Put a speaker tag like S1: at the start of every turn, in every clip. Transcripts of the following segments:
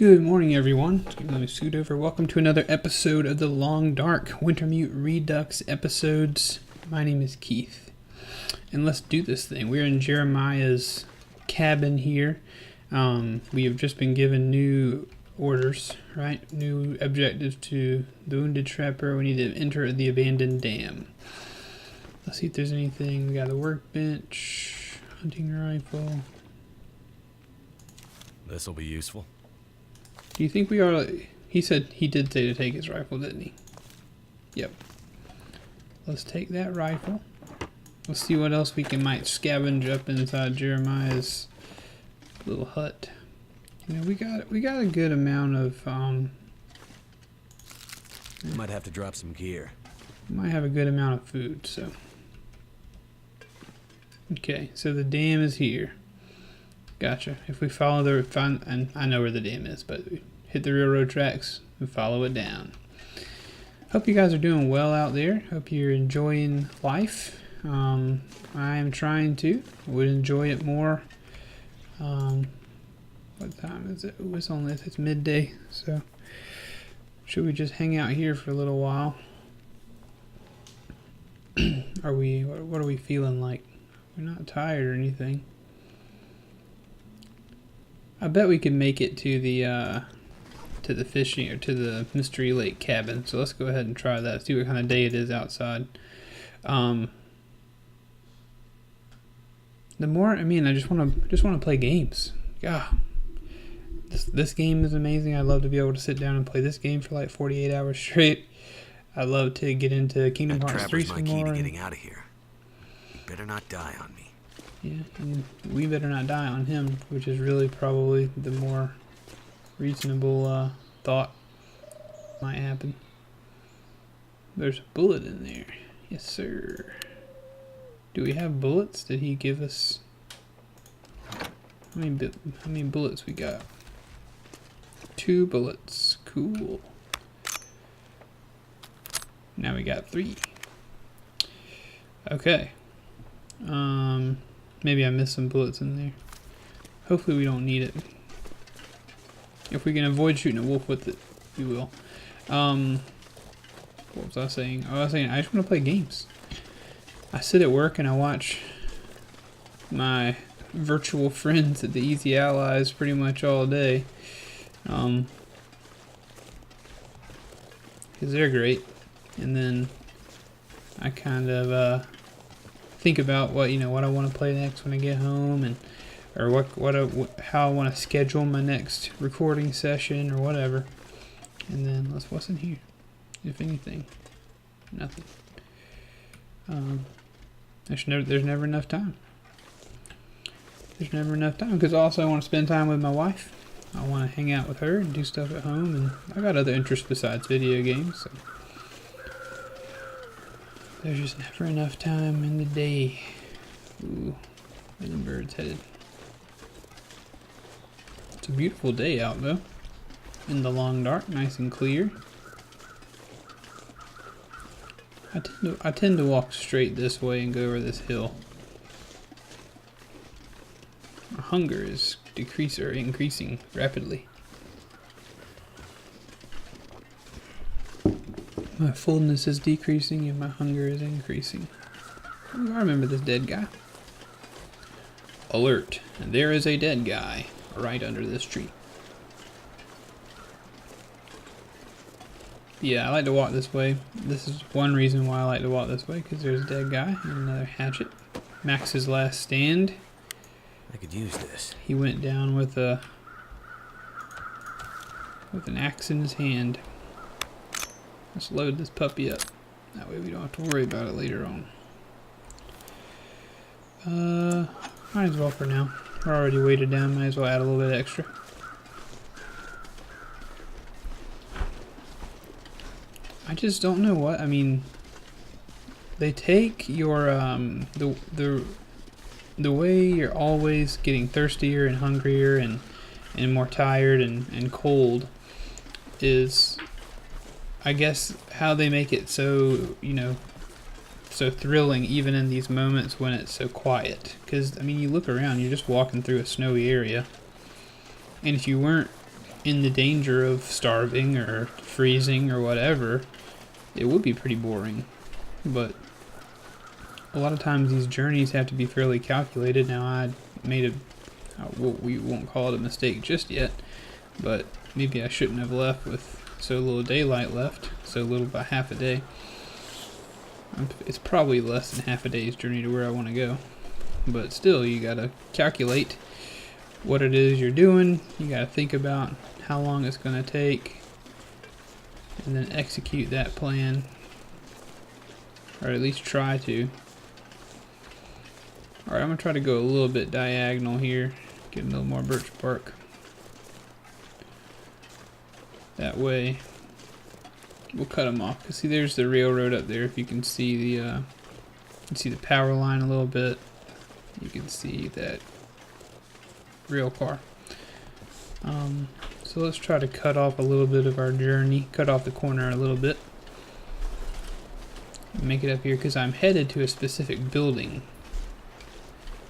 S1: Good morning, everyone. Let me scoot over. Welcome to another episode of the Long Dark Wintermute Redux episodes. My name is Keith, and let's do this thing. We're in Jeremiah's cabin here. We have just been given new orders, right? New objectives to the Wounded Trapper. We need to enter the abandoned dam. Let's see if there's anything. We got a workbench, hunting rifle.
S2: This will be useful.
S1: Do you think we are? He said he did say to take his rifle, didn't he? Yep. Let's take that rifle. Let's see what else we might scavenge up inside Jeremiah's little hut. You know, we got a good amount of
S2: We might have to drop some gear.
S1: might have a good amount of food, so. Okay, so the dam is here. Gotcha. If we follow and I know where the dam is, but we hit the railroad tracks and follow it down. Hope you guys are doing well out there. Hope you're enjoying life. I am trying to. Would enjoy it more. What time is it? Ooh, it's midday. So should we just hang out here for a little while? What are we feeling like? We're not tired or anything. I bet we can make it to the fishing or to the Mystery Lake cabin. So let's go ahead and try that. See what kind of day it is outside. The more I just want to play games. Yeah, this game is amazing. I'd love to be able to sit down and play this game for like 48 hours straight. I'd love to get into Kingdom Hearts 3 some more.
S2: My key to getting out of here. You better not die on me.
S1: Yeah, and we better not die on him, which is really probably the more reasonable thought might happen. There's a bullet in there. Yes, sir. Do we have bullets? Did he give us... How many bullets we got? 2 bullets. Cool. Now we got 3. Okay. Maybe I missed some bullets in there. Hopefully we don't need it. If we can avoid shooting a wolf with it, we will. What was I saying? Oh, I was saying I just want to play games. I sit at work and I watch my virtual friends at the Easy Allies pretty much all day. Because they're great. And then I kind of think about what I want to play next when I get home, and or how I want to schedule my next recording session or whatever. And then what's in here? If anything, nothing. There's never enough time. There's never enough time because also I want to spend time with my wife. I want to hang out with her and do stuff at home, and I got other interests besides video games. So. There's just never enough time in the day. Ooh, where the birds headed? It's a beautiful day out though. In the long dark, nice and clear. I tend to walk straight this way and go over this hill. My hunger is increasing rapidly. My fullness is decreasing and my hunger is increasing. Ooh, I remember this dead guy. Alert! There is a dead guy right under this tree. Yeah, I like to walk this way. This is one reason why I like to walk this way, because there's a dead guy and another hatchet. Max's last stand.
S2: I could use this.
S1: He went down with an axe in his hand. Let's load this puppy up. That way we don't have to worry about it later on. Might as well for now. We're already weighted down, might as well add a little bit extra. I just don't know what, they take your, the way you're always getting thirstier and hungrier and more tired and cold is, I guess, how they make it so, so thrilling even in these moments when it's so quiet. Because, you look around, you're just walking through a snowy area. And if you weren't in the danger of starving or freezing or whatever, it would be pretty boring. But a lot of times these journeys have to be fairly calculated. Now I made we won't call it a mistake just yet, but maybe I shouldn't have left with so little daylight left, so little, about half a day. It's probably less than half a day's journey to where I want to go, but still, you gotta calculate what it is you're doing. You gotta think about how long it's gonna take, and then execute that plan, or at least try to. Alright, I'm gonna try to go a little bit diagonal here, get a little more birch bark. That way we'll cut them off. Cause see, there's the railroad up there. If you can see the power line a little bit, you can see that rail car. So let's try to cut off a little bit of our journey, cut off the corner a little bit, make it up here because I'm headed to a specific building.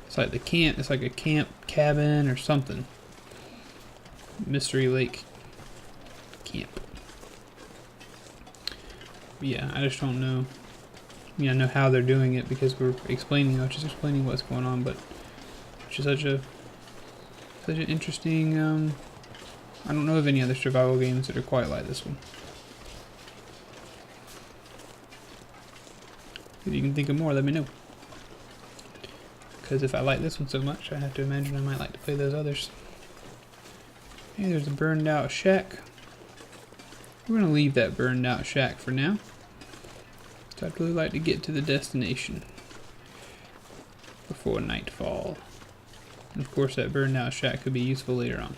S1: It's like the camp. It's like a camp cabin or something. Mystery Lake camp. Yeah, I just don't know. I mean, I know how they're doing it because we're explaining. I was just explaining what's going on, but it's just such an interesting. I don't know of any other survival games that are quite like this one. If you can think of more, let me know. Because if I like this one so much, I have to imagine I might like to play those others. Hey, there's a burned out shack. We're going to leave that burned out shack for now. So I'd really like to get to the destination before nightfall. And of course, that burned out shack could be useful later on.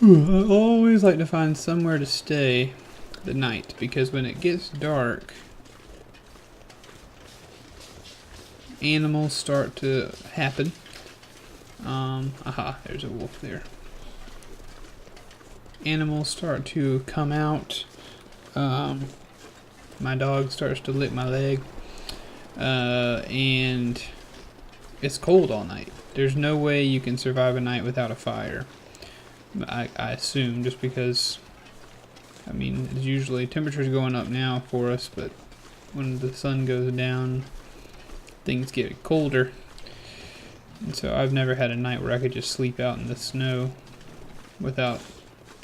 S1: I always like to find somewhere to stay the night, because when it gets dark, animals start to happen. Aha, there's a wolf there. Animals start to come out. My dog starts to lick my leg. And it's cold all night. There's no way you can survive a night without a fire. I assume, just because, I mean, it's usually temperature's going up now for us, but when the sun goes down, things get colder. And so I've never had a night where I could just sleep out in the snow without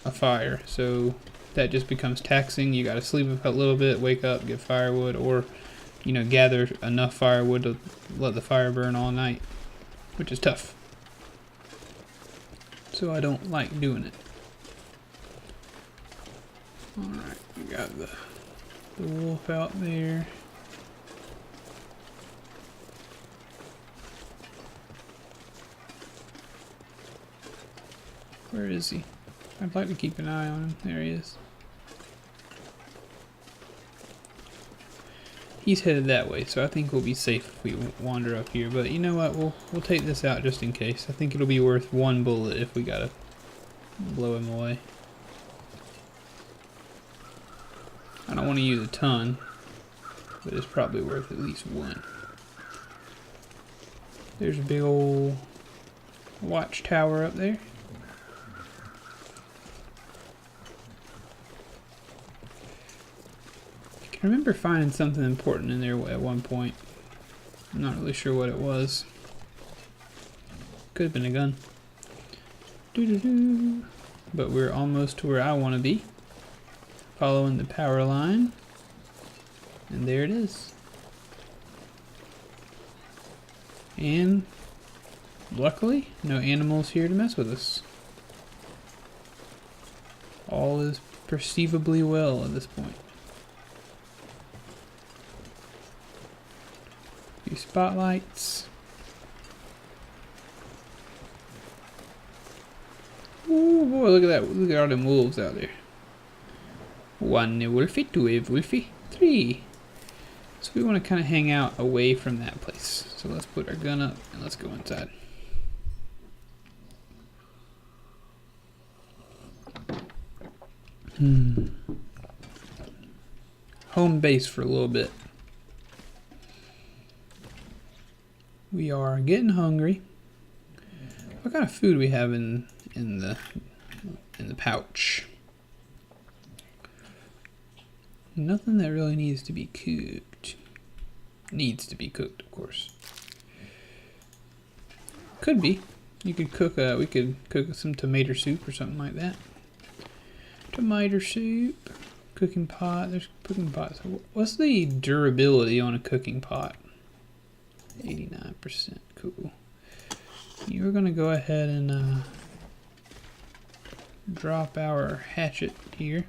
S1: a fire. So that just becomes taxing. You gotta sleep a little bit, wake up, get firewood, or, you know, gather enough firewood to let the fire burn all night, which is tough. So I don't like doing it. Alright, we got the wolf out there. Where is he? I'd like to keep an eye on him. There he is. He's headed that way, so I think we'll be safe if we wander up here. But you know what? We'll take this out just in case. I think it'll be worth one bullet if we gotta blow him away. I don't want to use a ton, but it's probably worth at least one. There's a big old watchtower up there. I remember finding something important in there at one point. I'm not really sure what it was. Could have been a gun. Doo-doo-doo. But we're almost to where I want to be. Following the power line. And there it is. And luckily, no animals here to mess with us. All is perceivably well at this point. Few spotlights. Ooh boy, look at that. Look at all them wolves out there. 1 wolfie, 2 wolfie, 3. So we want to kind of hang out away from that place. So let's put our gun up and let's go inside. Home base for a little bit. We are getting hungry. What kind of food do we have in the pouch? Nothing that really needs to be cooked. Needs to be cooked, of course. Could be. You could cook. We could cook some tomato soup or something like that. Tomato soup. Cooking pot. There's cooking pots. What's the durability on a cooking pot? 89%. Cool. You're gonna go ahead and drop our hatchet here.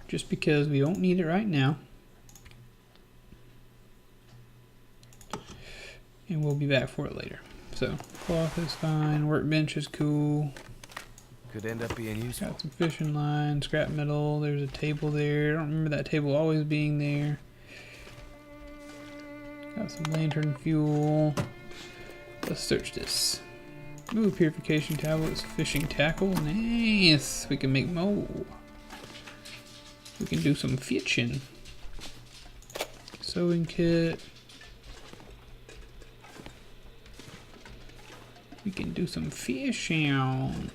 S1: Just because we don't need it right now. And we'll be back for it later. So, cloth is fine, workbench is cool.
S2: Could end up being useful.
S1: Got some fishing line, scrap metal, there's a table there. I don't remember that table always being there. Got some lantern fuel. Let's search this. Ooh, purification tablets, fishing tackle. Nice! We can make more. We can do some fishing. Sewing kit. We can do some fishing.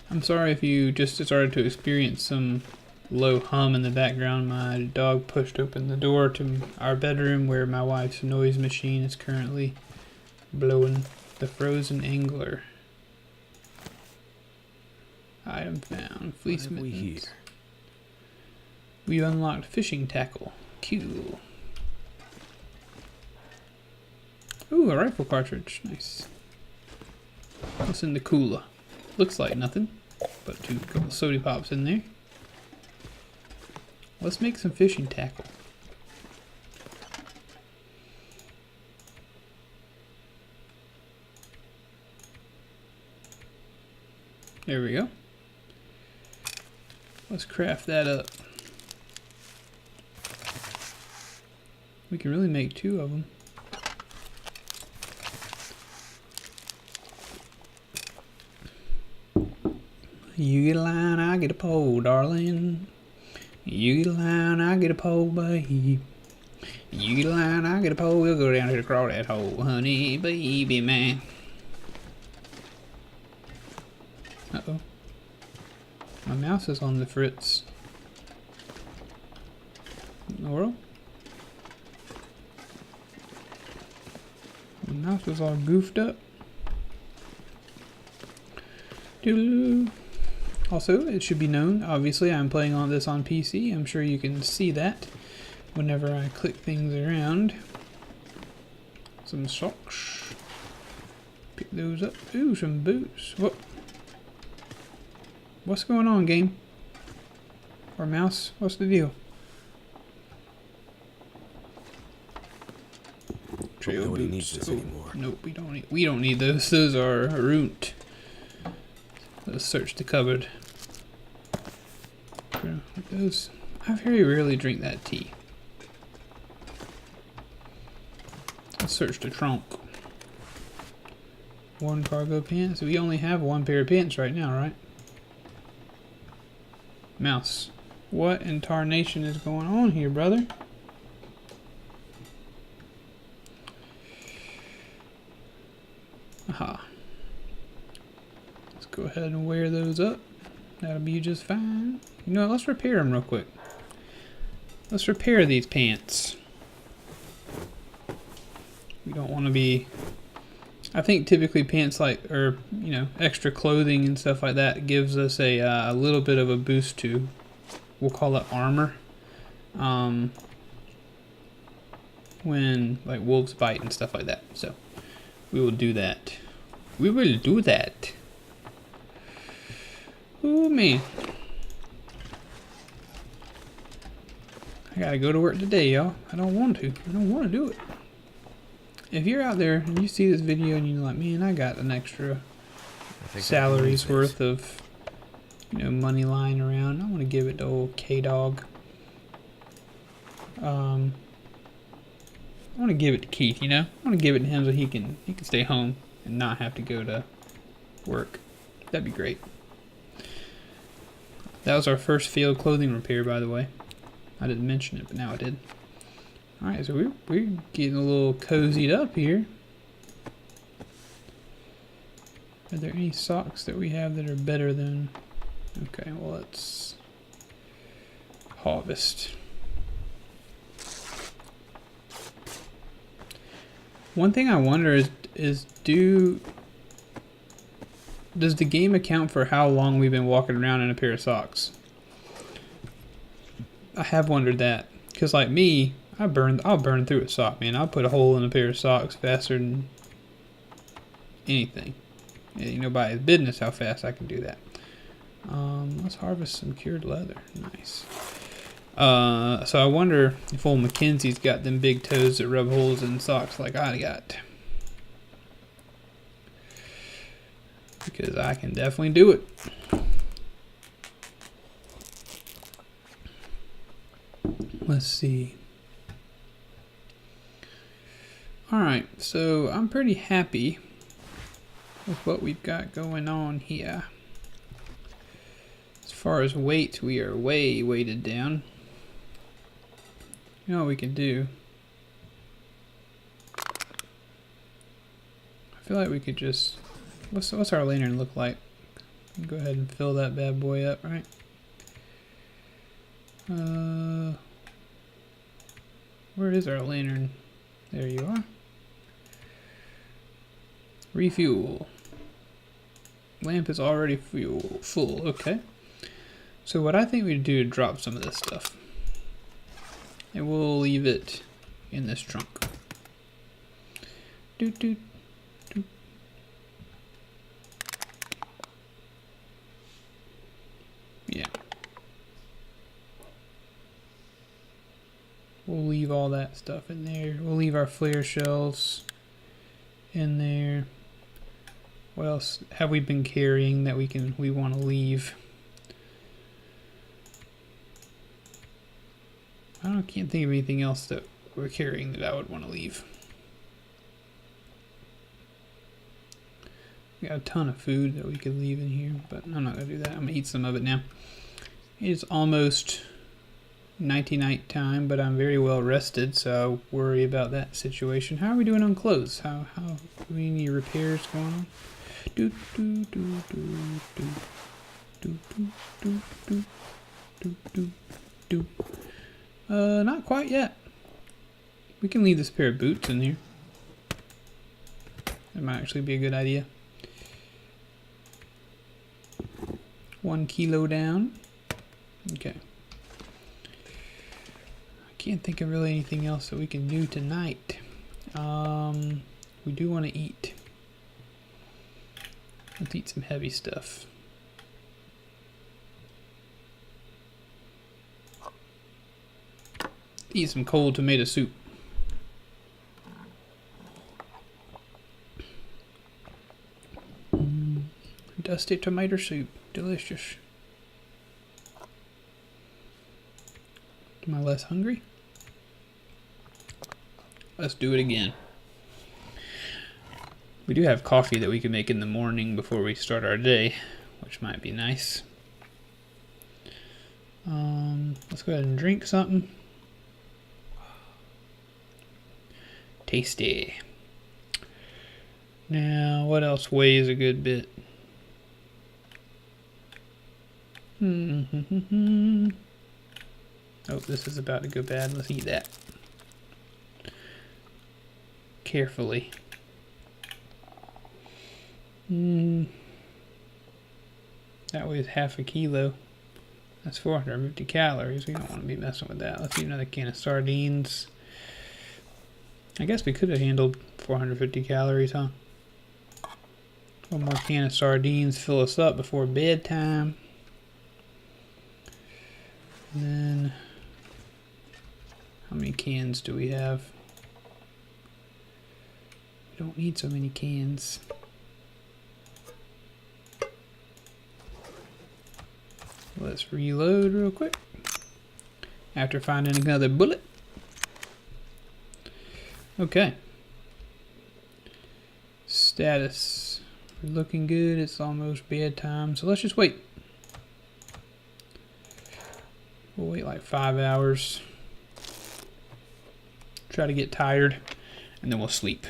S1: I'm sorry if you just started to experience some low hum in the background. My dog pushed open the door to our bedroom where my wife's noise machine is currently blowing the frozen angler. Item found. Fleece mittens. We unlocked fishing tackle. Cool. Ooh, a rifle cartridge. Nice. What's in the cooler? Looks like nothing, but couple soda pops in there. Let's make some fishing tackle. There we go. Let's craft that up. We can really make 2 of them. You get a line, I get a pole, darling. You get a line, I get a pole, babe. You get a line, I get a pole, we'll go down here to crawl that hole, honey, baby, man. Uh-oh. My mouse is on the fritz. What in the world? My mouse was all goofed up. Doodaloo. Also, it should be known, obviously, I'm playing on this on PC. I'm sure you can see that whenever I click things around. Some socks. Pick those up. Ooh, some boots. Whoa. What's going on, game? Or mouse? What's the deal? Trail
S2: Nobody
S1: boots.
S2: needs this anymore.
S1: Nope, we don't need those. Those are ruined. Let's search the cupboard. Those. I very rarely drink that tea. Let's search the trunk. 1 cargo pants. We only have 1 pair of pants right now, right? Mouse. What in tarnation is going on here, brother? Aha. Go ahead and wear those up. That'll be just fine. You know what? Let's repair them real quick. Let's repair these pants. We don't want to be... I think typically pants like, or you know, extra clothing and stuff like that gives us a little bit of a boost to, we'll call it armor. When like wolves bite and stuff like that. So we will do that. We will do that. Ooh, man. I gotta go to work today, y'all. I don't want to. I don't want to do it. If you're out there and you see this video and you're like, man, I got an extra salary's worth of, you know, money lying around, I want to give it to old K-Dog. I want to give it to Keith, you know? I want to give it to him so he can stay home and not have to go to work. That'd be great. That was our first field clothing repair, by the way. I didn't mention it, but now I did. Alright, so we're getting a little cozied up here. Are there any socks that we have that are better than... Okay, well, let's harvest. One thing I wonder is does the game account for how long we've been walking around in a pair of socks? I have wondered that. Because like me, I'll burn through a sock, man. I'll put a hole in a pair of socks faster than anything. You know, by his business how fast I can do that. Let's harvest some cured leather. Nice. So I wonder if old Mackenzie's got them big toes that rub holes in socks like I got. Because I can definitely do it. Let's see. Alright, so I'm pretty happy with what we've got going on here. As far as weight, we are way weighted down. You know what we can do? I feel like we could just... What's our lantern look like? Go ahead and fill that bad boy up, right? Where is our lantern? There you are. Refuel. Lamp is already full. Okay. So what I think we do is drop some of this stuff. And we'll leave it in this trunk. Doot doot doot. Yeah. We'll leave all that stuff in there. We'll leave our flare shells in there. What else have we been carrying that we want to leave? Can't think of anything else that we're carrying that I would want to leave. We got a ton of food that we could leave in here, but I'm not going to do that. I'm going to eat some of it now. It's almost night time, but I'm very well rested, so I worry about that situation. How are we doing on clothes? How do we need repairs going on? Do do do do do do do do do do do. Not quite yet. We can leave this pair of boots in here. That might actually be a good idea. 1 kilo down. Okay. I can't think of really anything else that we can do tonight. We do want to eat. Let's eat some heavy stuff. Eat some cold tomato soup. Dusty tomato soup. Delicious. Am I less hungry? Let's do it again. We do have coffee that we can make in the morning before we start our day, which might be nice. Let's go ahead and drink something. Tasty. Now, what else weighs a good bit? Oh, this is about to go bad. Let's eat that. Carefully. That weighs half a kilo. That's 450 calories. We don't want to be messing with that. Let's eat another can of sardines. I guess we could have handled 450 calories, huh? One more can of sardines, fill us up before bedtime. And then, how many cans do we have? We don't need so many cans. Let's reload real quick. After finding another bullet. Okay. Status. We're looking good. It's almost bedtime. So let's just wait. We'll wait like 5 hours. try to get tired, and then we'll sleep.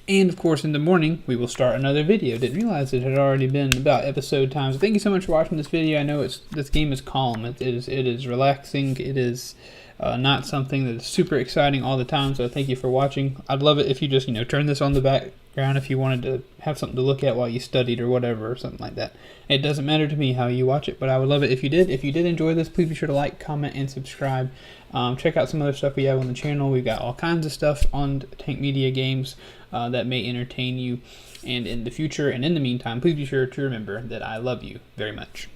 S1: And of course, in the morning, we will start another video. Didn't realize it had already been about episode time. So thank you so much for watching this video. I know this game is calm. It is relaxing. It is not something that is super exciting all the time. So thank you for watching. I'd love it if you just turn this on the background if you wanted to have something to look at while you studied or whatever or something like that. It doesn't matter to me how you watch it, but I would love it if you did. If you did enjoy this, please be sure to like, comment, and subscribe. Check out some other stuff we have on the channel. We've got all kinds of stuff on Tank Media Games that may entertain you. And in the future and in the meantime, please be sure to remember that I love you very much.